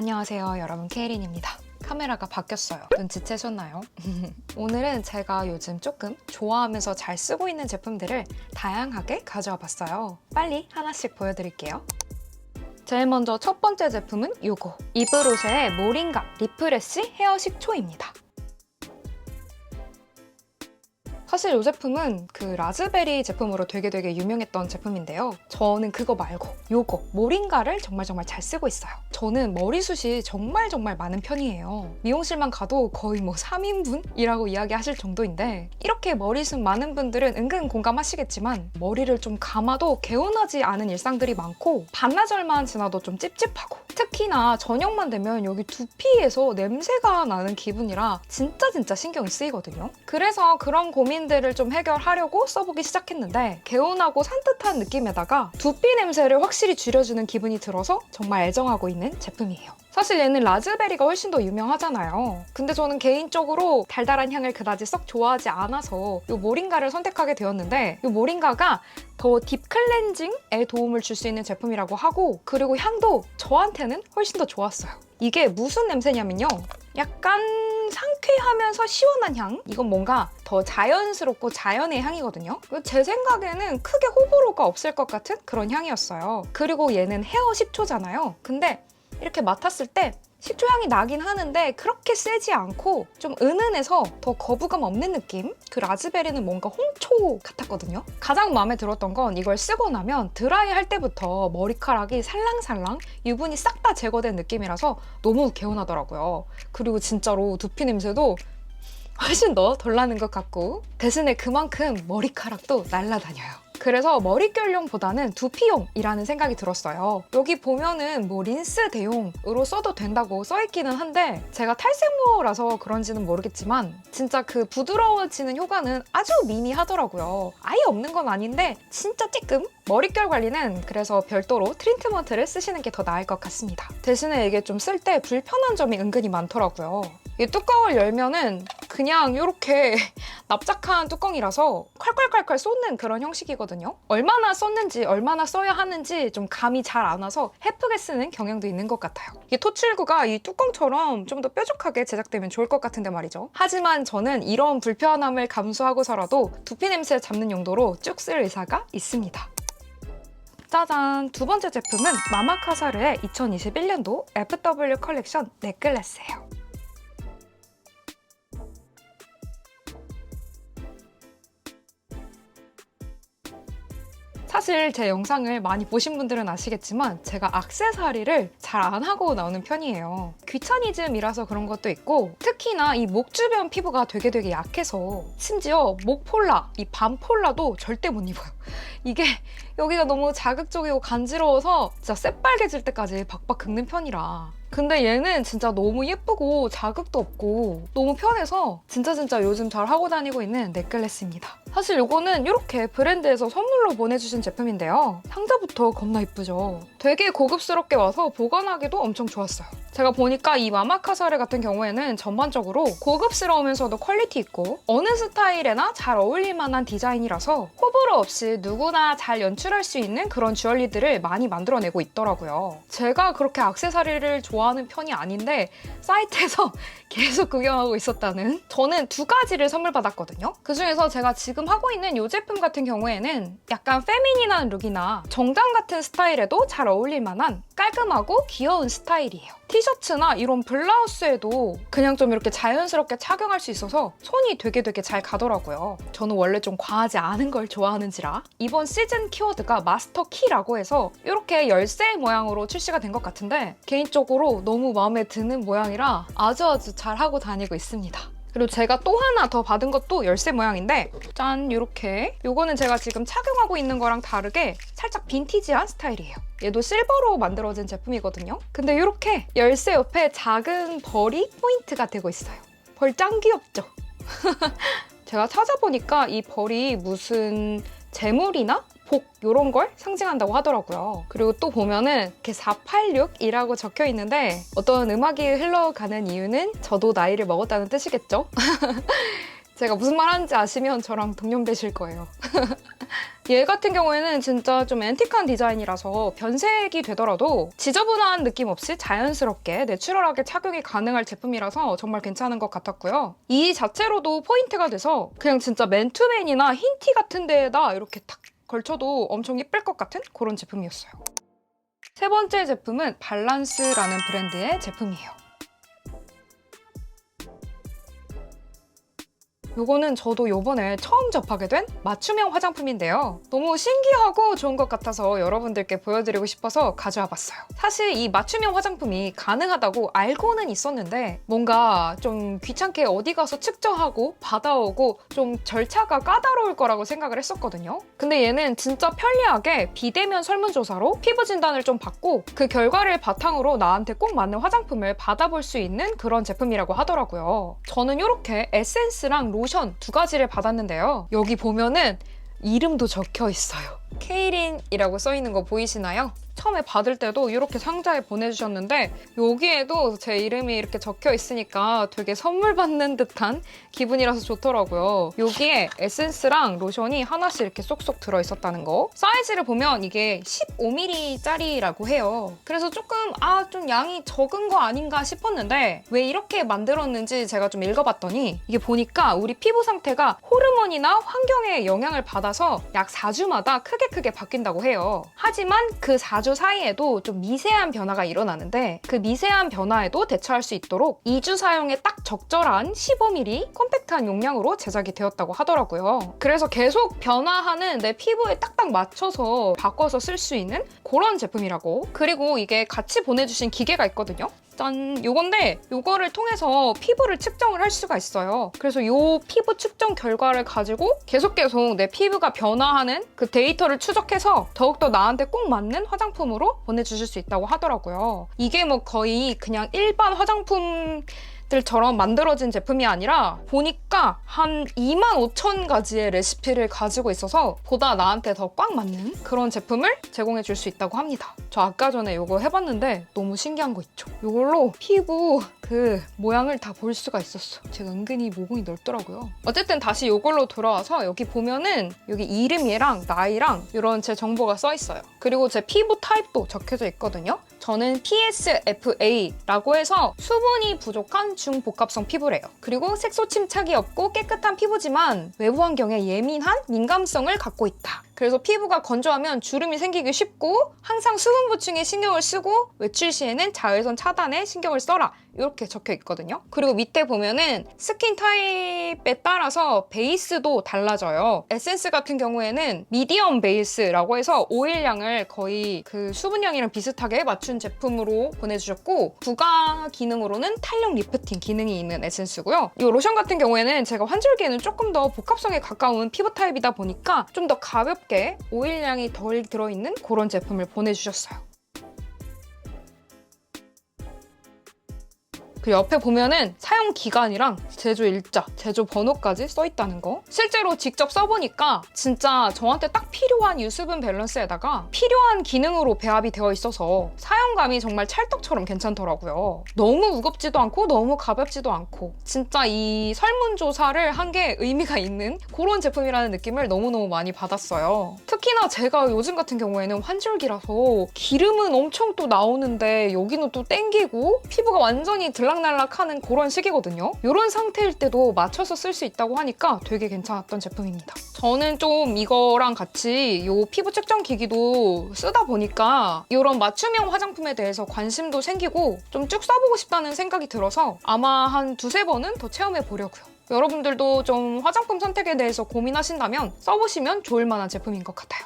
안녕하세요 여러분, 케이린입니다. 카메라가 바뀌었어요. 눈치채셨나요? 오늘은 제가 요즘 조금 좋아하면서 잘 쓰고 있는 제품들을 다양하게 가져와 봤어요. 빨리 하나씩 보여드릴게요. 제일 먼저 첫 번째 제품은 요거, 이브로쉐의 모링가 리프레쉬 헤어 식초입니다. 사실 이 제품은 그 라즈베리 제품으로 되게 유명했던 제품인데요. 저는 그거 말고 요거 모링가를 정말 잘 쓰고 있어요. 저는 머리숱이 정말 많은 편이에요. 미용실만 가도 거의 3인분이라고 이야기하실 정도인데, 이렇게 머리숱 많은 분들은 은근 공감하시겠지만 머리를 좀 감아도 개운하지 않은 일상들이 많고 반나절만 지나도 좀 찝찝하고, 특히나 저녁만 되면 여기 두피에서 냄새가 나는 기분이라 진짜 신경이 쓰이거든요. 그래서 그런 고민들을 좀 해결하려고 써보기 시작했는데, 개운하고 산뜻한 느낌에다가 두피 냄새를 확실히 줄여주는 기분이 들어서 정말 애정하고 있는 제품이에요. 사실 얘는 라즈베리가 훨씬 더 유명하잖아요. 근데 저는 개인적으로 달달한 향을 그다지 썩 좋아하지 않아서 이 모링가를 선택하게 되었는데, 이 모링가가 더 딥 클렌징에 도움을 줄 수 있는 제품이라고 하고, 그리고 향도 저한테는 훨씬 더 좋았어요. 이게 무슨 냄새냐면요, 약간 상쾌하면서 시원한 향? 이건 뭔가 더 자연스럽고 자연의 향이거든요. 제 생각에는 크게 호불호가 없을 것 같은 그런 향이었어요. 그리고 얘는 헤어 식초잖아요. 근데 이렇게 맡았을 때 식초 향이 나긴 하는데 그렇게 세지 않고 좀 은은해서 더 거부감 없는 느낌? 그 라즈베리는 뭔가 홍초 같았거든요. 가장 마음에 들었던 건 이걸 쓰고 나면 드라이 할 때부터 머리카락이 살랑살랑 유분이 싹 다 제거된 느낌이라서 너무 개운하더라고요. 그리고 진짜로 두피 냄새도 훨씬 더 덜 나는 것 같고, 대신에 그만큼 머리카락도 날아다녀요. 그래서 머릿결용보다는 두피용이라는 생각이 들었어요. 여기 보면은 린스 대용으로 써도 된다고 써있기는 한데, 제가 탈색모라서 그런지는 모르겠지만 진짜 그 부드러워지는 효과는 아주 미미하더라고요. 아예 없는 건 아닌데 진짜 찌끔? 머릿결 관리는 그래서 별도로 트리트먼트를 쓰시는 게 더 나을 것 같습니다. 대신에 이게 좀 쓸 때 불편한 점이 은근히 많더라고요. 이 뚜껑을 열면은 그냥 이렇게 납작한 뚜껑이라서 콸콸콸콸 쏟는 그런 형식이거든요. 얼마나 썼는지 얼마나 써야 하는지 좀 감이 잘 안 와서 헤프게 쓰는 경향도 있는 것 같아요. 이 토출구가 이 뚜껑처럼 좀 더 뾰족하게 제작되면 좋을 것 같은데 말이죠. 하지만 저는 이런 불편함을 감수하고서라도 두피 냄새 잡는 용도로 쭉 쓸 의사가 있습니다. 짜잔! 두 번째 제품은 마마카사르의 2021년도 FW 컬렉션 넥클래스예요. 사실 제 영상을 많이 보신 분들은 아시겠지만 제가 액세서리를 잘 안 하고 나오는 편이에요. 귀차니즘이라서 그런 것도 있고, 특히나 이 목 주변 피부가 되게 약해서 심지어 목 폴라, 이 반 폴라도 절대 못 입어요. 이게 여기가 너무 자극적이고 간지러워서 진짜 새빨개질 때까지 박박 긁는 편이라. 근데 얘는 진짜 너무 예쁘고 자극도 없고 너무 편해서 진짜 요즘 잘 하고 다니고 있는 넥클래스입니다. 사실 이거는 이렇게 브랜드에서 선물로 보내주신 제품인데요. 상자부터 겁나 예쁘죠? 되게 고급스럽게 와서 보관하기도 엄청 좋았어요. 제가 보니까 이 마마카사르 같은 경우에는 전반적으로 고급스러우면서도 퀄리티 있고 어느 스타일에나 잘 어울릴 만한 디자인이라서 호불호 없이 누구나 잘 연출할 수 있는 그런 주얼리들을 많이 만들어내고 있더라고요. 제가 그렇게 액세서리를 좋아하는 편이 아닌데 사이트에서 계속 구경하고 있었다는. 저는 두 가지를 선물 받았거든요. 그중에서 제가 지금 하고 있는 이 제품 같은 경우에는 약간 페미닌한 룩이나 정장 같은 스타일에도 잘 어울릴 만한 깔끔하고 귀여운 스타일이에요. 티셔츠나 이런 블라우스에도 그냥 좀 이렇게 자연스럽게 착용할 수 있어서 손이 되게 잘 가더라고요. 저는 원래 좀 과하지 않은 걸 좋아하는지라. 이번 시즌 키워드가 마스터 키라고 해서 이렇게 열쇠 모양으로 출시가 된 것 같은데, 개인적으로 너무 마음에 드는 모양이라 아주 잘 하고 다니고 있습니다. 그리고 제가 또 하나 더 받은 것도 열쇠 모양인데, 짠! 이렇게. 요거는 제가 지금 착용하고 있는 거랑 다르게 살짝 빈티지한 스타일이에요. 얘도 실버로 만들어진 제품이거든요. 근데 이렇게 열쇠 옆에 작은 벌이 포인트가 되고 있어요. 벌 짱 귀엽죠? 제가 찾아보니까 이 벌이 무슨 재물이나 복 이런 걸 상징한다고 하더라고요. 그리고 또 보면은 이렇게 486이라고 적혀 있는데, 어떤 음악이 흘러가는 이유는 저도 나이를 먹었다는 뜻이겠죠? 제가 무슨 말 하는지 아시면 저랑 동년배실 거예요. 얘 같은 경우에는 진짜 좀 앤틱한 디자인이라서 변색이 되더라도 지저분한 느낌 없이 자연스럽게 내추럴하게 착용이 가능할 제품이라서 정말 괜찮은 것 같았고요. 이 자체로도 포인트가 돼서 그냥 진짜 맨투맨이나 흰 티 같은 데에다 이렇게 탁 걸쳐도 엄청 예쁠 것 같은 그런 제품이었어요. 세 번째 제품은 발란스라는 브랜드의 제품이에요. 요거는 저도 요번에 처음 접하게 된 맞춤형 화장품인데요. 너무 신기하고 좋은 것 같아서 여러분들께 보여드리고 싶어서 가져와 봤어요. 사실 이 맞춤형 화장품이 가능하다고 알고는 있었는데 뭔가 좀 귀찮게 어디 가서 측정하고 받아오고 좀 절차가 까다로울 거라고 생각을 했었거든요. 근데 얘는 진짜 편리하게 비대면 설문조사로 피부 진단을 좀 받고 그 결과를 바탕으로 나한테 꼭 맞는 화장품을 받아볼 수 있는 그런 제품이라고 하더라고요. 저는 이렇게 에센스랑 로션 두 가지를 받았는데요. 여기 보면은 이름도 적혀 있어요. 케이린이라고 써 있는 거 보이시나요? 처음에 받을 때도 이렇게 상자에 보내주셨는데 여기에도 제 이름이 이렇게 적혀 있으니까 되게 선물 받는 듯한 기분이라서 좋더라고요. 여기에 에센스랑 로션이 하나씩 이렇게 쏙쏙 들어있었다는 거. 사이즈를 보면 이게 15ml짜리라고 해요. 그래서 조금 좀 양이 적은 거 아닌가 싶었는데 왜 이렇게 만들었는지 제가 좀 읽어봤더니 이게 보니까 우리 피부 상태가 호르몬이나 환경에 영향을 받아서 약 4주마다 크게 바뀐다고 해요. 하지만 그 4주 사이에도 좀 미세한 변화가 일어나는데 그 미세한 변화에도 대처할 수 있도록 2주 사용에 딱 적절한 15ml 컴팩트한 용량으로 제작이 되었다고 하더라고요. 그래서 계속 변화하는 내 피부에 딱딱 맞춰서 바꿔서 쓸 수 있는 그런 제품이라고. 그리고 이게 같이 보내주신 기계가 있거든요. 짠! 요건데 요거를 통해서 피부를 측정을 할 수가 있어요. 그래서 요 피부 측정 결과를 가지고 계속 내 피부가 변화하는 그 데이터를 추적해서 더욱더 나한테 꼭 맞는 화장품으로 보내주실 수 있다고 하더라고요. 이게 뭐 거의 그냥 일반 화장품 들처럼 만들어진 제품이 아니라 보니까 한 25,000가지의 레시피를 가지고 있어서 보다 나한테 더 꽉 맞는 그런 제품을 제공해 줄 수 있다고 합니다. 저 아까 전에 이거 해봤는데 너무 신기한 거 있죠? 이걸로 피부 그 모양을 다 볼 수가 있었어. 제가 은근히 모공이 넓더라고요. 어쨌든 다시 이걸로 돌아와서 여기 보면은 여기 이름이랑 나이랑 이런 제 정보가 써 있어요. 그리고 제 피부 타입도 적혀져 있거든요. 저는 PSFA라고 해서 수분이 부족한 중복합성 피부래요. 그리고 색소 침착이 없고 깨끗한 피부지만 외부 환경에 예민한 민감성을 갖고 있다. 그래서 피부가 건조하면 주름이 생기기 쉽고 항상 수분 보충에 신경을 쓰고 외출 시에는 자외선 차단에 신경을 써라. 이렇게 적혀 있거든요. 그리고 밑에 보면은 스킨 타입에 따라서 베이스도 달라져요. 에센스 같은 경우에는 미디엄 베이스라고 해서 오일량을 거의 그 수분량이랑 비슷하게 맞춘 제품으로 보내주셨고 부가 기능으로는 탄력 리프팅 기능이 있는 에센스고요. 이 로션 같은 경우에는 제가 환절기에는 조금 더 복합성에 가까운 피부 타입이다 보니까 좀 더 가볍게 오일량이 덜 들어있는 그런 제품을 보내주셨어요. 그 옆에 보면은 사용 기간이랑 제조 일자, 제조 번호까지 써 있다는 거. 실제로 직접 써보니까 진짜 저한테 딱 필요한 유수분 밸런스에다가 필요한 기능으로 배합이 되어 있어서 사용감이 정말 찰떡처럼 괜찮더라고요. 너무 무겁지도 않고 너무 가볍지도 않고 진짜 이 설문조사를 한 게 의미가 있는 그런 제품이라는 느낌을 너무너무 많이 받았어요. 특히나 제가 요즘 같은 경우에는 환절기라서 기름은 엄청 또 나오는데 여기는 또 땡기고 피부가 완전히 들락날락하는 그런 시기거든요. 이런 상태일 때도 맞춰서 쓸 수 있다고 하니까 되게 괜찮았던 제품입니다. 저는 좀 이거랑 같이 이 피부 측정 기기도 쓰다 보니까 이런 맞춤형 화장품에 대해서 관심도 생기고 좀 쭉 써보고 싶다는 생각이 들어서 아마 한 두세 번은 더 체험해 보려고요. 여러분들도 좀 화장품 선택에 대해서 고민하신다면 써보시면 좋을 만한 제품인 것 같아요.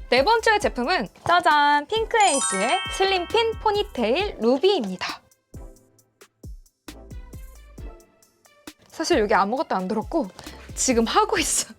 네 번째 제품은 짜잔! 핑크에이지의 슬림핀 포니테일 루비입니다. 사실 여기 아무것도 안 들었고 지금 하고 있어.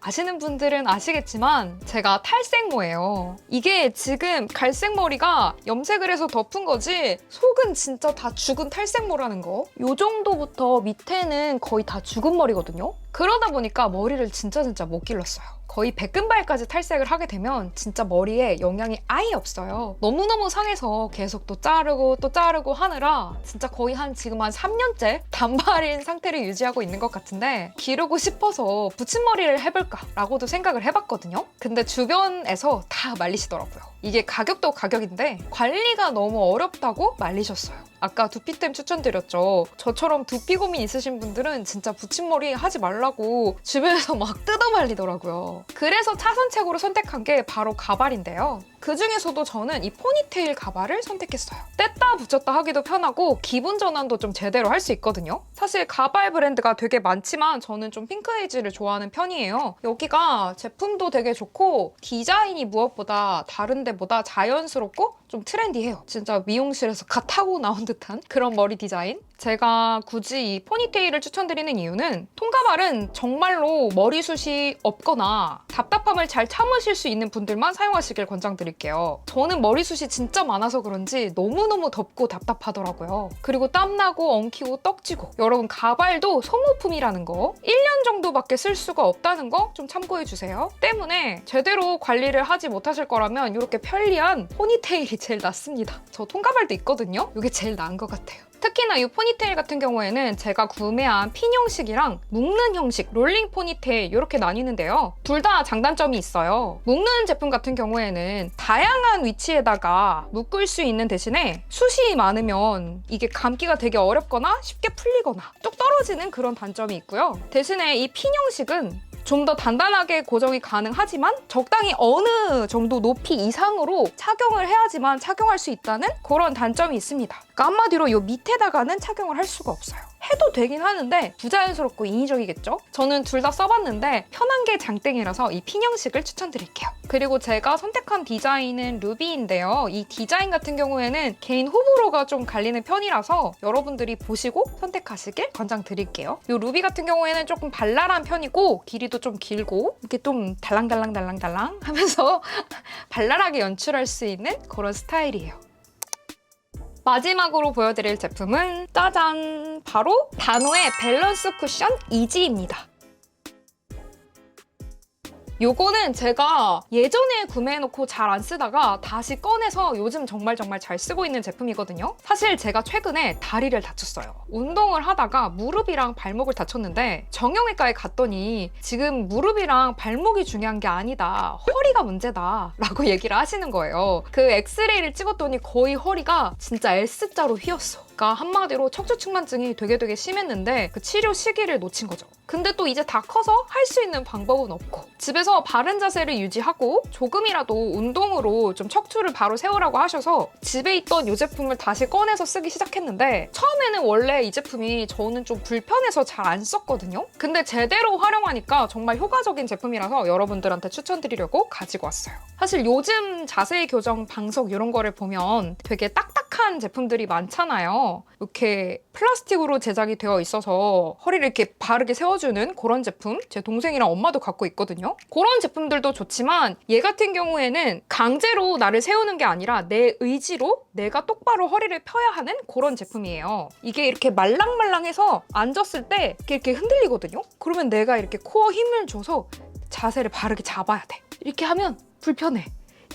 아시는 분들은 아시겠지만 제가 탈색모예요. 이게 지금 갈색 머리가 염색을 해서 덮은 거지 속은 진짜 다 죽은 탈색모라는 거. 요 정도부터 밑에는 거의 다 죽은 머리거든요. 그러다 보니까 머리를 진짜 못 길렀어요. 거의 백금발까지 탈색을 하게 되면 진짜 머리에 영향이 아예 없어요. 너무너무 상해서 계속 또 자르고 하느라 진짜 거의 지금 한 3년째 단발인 상태를 유지하고 있는 것 같은데, 기르고 싶어서 붙임머리를 해볼까 라고도 생각을 해봤거든요. 근데 주변에서 다 말리시더라고요. 이게 가격도 가격인데 관리가 너무 어렵다고 말리셨어요. 아까 두피템 추천드렸죠. 저처럼 두피 고민 있으신 분들은 진짜 붙임머리 하지 말라고 주변에서 막 뜯어 말리더라고요. 그래서 차선책으로 선택한 게 바로 가발인데요. 그 중에서도 저는 이 포니테일 가발을 선택했어요. 뗐다 붙였다 하기도 편하고 기분 전환도 좀 제대로 할 수 있거든요. 사실 가발 브랜드가 되게 많지만 저는 좀 핑크에이지를 좋아하는 편이에요. 여기가 제품도 되게 좋고 디자인이 무엇보다 다른 데보다 자연스럽고 좀 트렌디해요. 진짜 미용실에서 갓 하고 나온 듯한 그런 머리 디자인. 제가 굳이 이 포니테일을 추천드리는 이유는 통가발은 정말로 머리숱이 없거나 답답함을 잘 참으실 수 있는 분들만 사용하시길 권장드릴게요. 저는 머리숱이 진짜 많아서 그런지 너무너무 덥고 답답하더라고요. 그리고 땀나고 엉키고 떡지고. 여러분, 가발도 소모품이라는 거 1년 정도밖에 쓸 수가 없다는 거 좀 참고해주세요. 때문에 제대로 관리를 하지 못하실 거라면 이렇게 편리한 포니테일이 제일 낫습니다. 저 통가발도 있거든요. 이게 제일 나은 것 같아요. 특히나 이 포니테일 같은 경우에는 제가 구매한 핀 형식이랑 묶는 형식, 롤링 포니테일 이렇게 나뉘는데요. 둘 다 장단점이 있어요. 묶는 제품 같은 경우에는 다양한 위치에다가 묶을 수 있는 대신에 숱이 많으면 이게 감기가 되게 어렵거나 쉽게 풀리거나 뚝 떨어지는 그런 단점이 있고요. 대신에 이 핀 형식은 좀 더 단단하게 고정이 가능하지만 적당히 어느 정도 높이 이상으로 착용을 해야지만 착용할 수 있다는 그런 단점이 있습니다. 그러니까 한마디로 이 밑에다가는 착용을 할 수가 없어요. 해도 되긴 하는데 부자연스럽고 인위적이겠죠? 저는 둘 다 써봤는데 편한 게 장땡이라서 이 핀 형식을 추천드릴게요. 그리고 제가 선택한 디자인은 루비인데요. 이 디자인 같은 경우에는 개인 호불호가 좀 갈리는 편이라서 여러분들이 보시고 선택하시길 권장드릴게요. 이 루비 같은 경우에는 조금 발랄한 편이고 길이도 좀 길고 이렇게 좀 달랑달랑 하면서 발랄하게 연출할 수 있는 그런 스타일이에요. 마지막으로 보여드릴 제품은 짜잔! 바로 다노의 밸런스 쿠션 이지입니다. 요거는 제가 예전에 구매해놓고 잘 안 쓰다가 다시 꺼내서 요즘 정말 잘 쓰고 있는 제품이거든요. 사실 제가 최근에 다리를 다쳤어요. 운동을 하다가 무릎이랑 발목을 다쳤는데 정형외과에 갔더니 지금 무릎이랑 발목이 중요한 게 아니다. 허리가 문제다 라고 얘기를 하시는 거예요. 그 엑스레이를 찍었더니 거의 허리가 진짜 S자로 휘었어. 그러니까 한마디로 척추측만증이 되게 심했는데 그 치료 시기를 놓친 거죠. 근데 또 이제 다 커서 할 수 있는 방법은 없고 집에서 바른 자세를 유지하고 조금이라도 운동으로 좀 척추를 바로 세우라고 하셔서 집에 있던 이 제품을 다시 꺼내서 쓰기 시작했는데 처음에는 원래 이 제품이 저는 좀 불편해서 잘 안 썼거든요. 근데 제대로 활용하니까 정말 효과적인 제품이라서 여러분들한테 추천드리려고 가지고 왔어요. 사실 요즘 자세 교정 방석 이런 거를 보면 되게 딱딱한 제품들이 많잖아요. 이렇게 플라스틱으로 제작이 되어 있어서 허리를 이렇게 바르게 세워주는 그런 제품, 제 동생이랑 엄마도 갖고 있거든요. 그런 제품들도 좋지만 얘 같은 경우에는 강제로 나를 세우는 게 아니라 내 의지로 내가 똑바로 허리를 펴야 하는 그런 제품이에요. 이게 이렇게 말랑말랑해서 앉았을 때 이렇게 흔들리거든요. 그러면 내가 이렇게 코어 힘을 줘서 자세를 바르게 잡아야 돼. 이렇게 하면 불편해.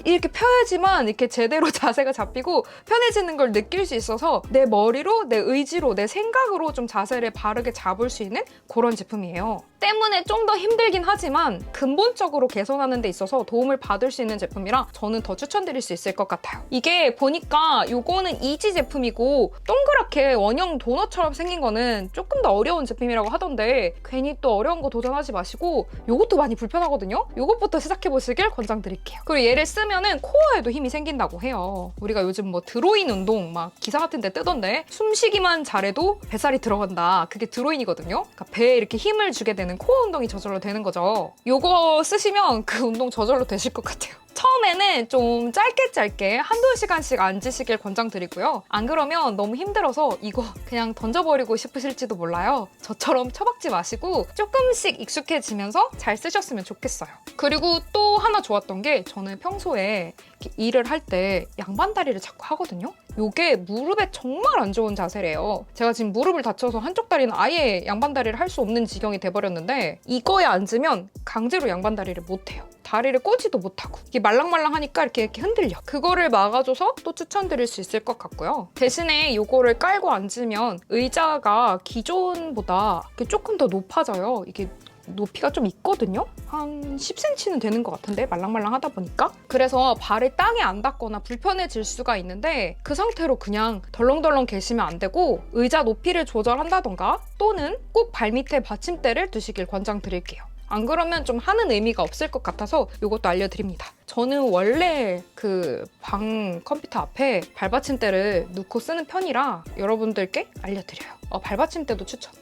이렇게 펴야지만 이렇게 제대로 자세가 잡히고 편해지는 걸 느낄 수 있어서 내 머리로, 내 의지로, 내 생각으로 좀 자세를 바르게 잡을 수 있는 그런 제품이에요. 때문에 좀 더 힘들긴 하지만 근본적으로 개선하는 데 있어서 도움을 받을 수 있는 제품이라 저는 더 추천드릴 수 있을 것 같아요. 이게 보니까 이거는 이지 제품이고 동그랗게 원형 도넛처럼 생긴 거는 조금 더 어려운 제품이라고 하던데 괜히 또 어려운 거 도전하지 마시고 이것도 많이 불편하거든요? 이것부터 시작해보시길 권장드릴게요. 그리고 얘를 쓰면은 코어에도 힘이 생긴다고 해요. 우리가 요즘 뭐 드로인 운동 막 기사 같은 데 뜨던데 숨쉬기만 잘해도 뱃살이 들어간다. 그게 드로인이거든요. 그러니까 배에 이렇게 힘을 주게 되는 코어 운동이 저절로 되는 거죠. 요거 쓰시면 그 운동 저절로 되실 것 같아요. 처음에는 좀 짧게 한두 시간씩 앉으시길 권장드리고요. 안 그러면 너무 힘들어서 이거 그냥 던져버리고 싶으실지도 몰라요. 저처럼 처박지 마시고 조금씩 익숙해지면서 잘 쓰셨으면 좋겠어요. 그리고 또 하나 좋았던 게 저는 평소에 일을 할 때 양반다리를 자꾸 하거든요. 이게 무릎에 정말 안 좋은 자세래요. 제가 지금 무릎을 다쳐서 한쪽 다리는 아예 양반다리를 할 수 없는 지경이 돼버렸는데 이거에 앉으면 강제로 양반다리를 못해요. 다리를 꼬지도 못하고 이게 말랑말랑하니까 이렇게 흔들려. 그거를 막아줘서 또 추천드릴 수 있을 것 같고요. 대신에 이거를 깔고 앉으면 의자가 기존보다 조금 더 높아져요. 이게 높이가 좀 있거든요? 한 10cm는 되는 것 같은데 말랑말랑 하다 보니까 그래서 발이 땅에 안 닿거나 불편해질 수가 있는데 그 상태로 그냥 덜렁덜렁 계시면 안 되고 의자 높이를 조절한다던가 또는 꼭 발밑에 받침대를 두시길 권장드릴게요. 안 그러면 좀 하는 의미가 없을 것 같아서 이것도 알려드립니다. 저는 원래 그 방 컴퓨터 앞에 발받침대를 놓고 쓰는 편이라 여러분들께 알려드려요. 발받침대도 추천.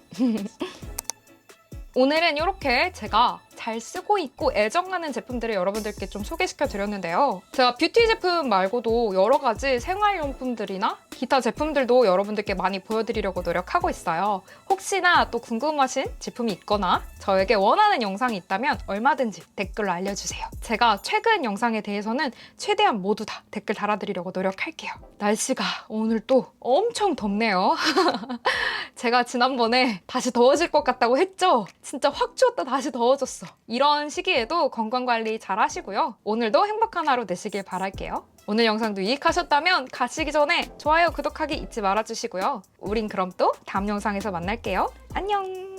오늘은 이렇게 제가 잘 쓰고 있고 애정하는 제품들을 여러분들께 좀 소개시켜 드렸는데요. 제가 뷰티 제품 말고도 여러 가지 생활용품들이나 기타 제품들도 여러분들께 많이 보여드리려고 노력하고 있어요. 혹시나 또 궁금하신 제품이 있거나 저에게 원하는 영상이 있다면 얼마든지 댓글로 알려주세요. 제가 최근 영상에 대해서는 최대한 모두 다 댓글 달아드리려고 노력할게요. 날씨가 오늘 또 엄청 덥네요. 제가 지난번에 다시 더워질 것 같다고 했죠? 진짜 확 추웠다 다시 더워졌어. 이런 시기에도 건강관리 잘 하시고요. 오늘도 행복한 하루 되시길 바랄게요. 오늘 영상도 유익하셨다면 가시기 전에 좋아요, 구독하기 잊지 말아주시고요. 우린 그럼 또 다음 영상에서 만날게요. 안녕!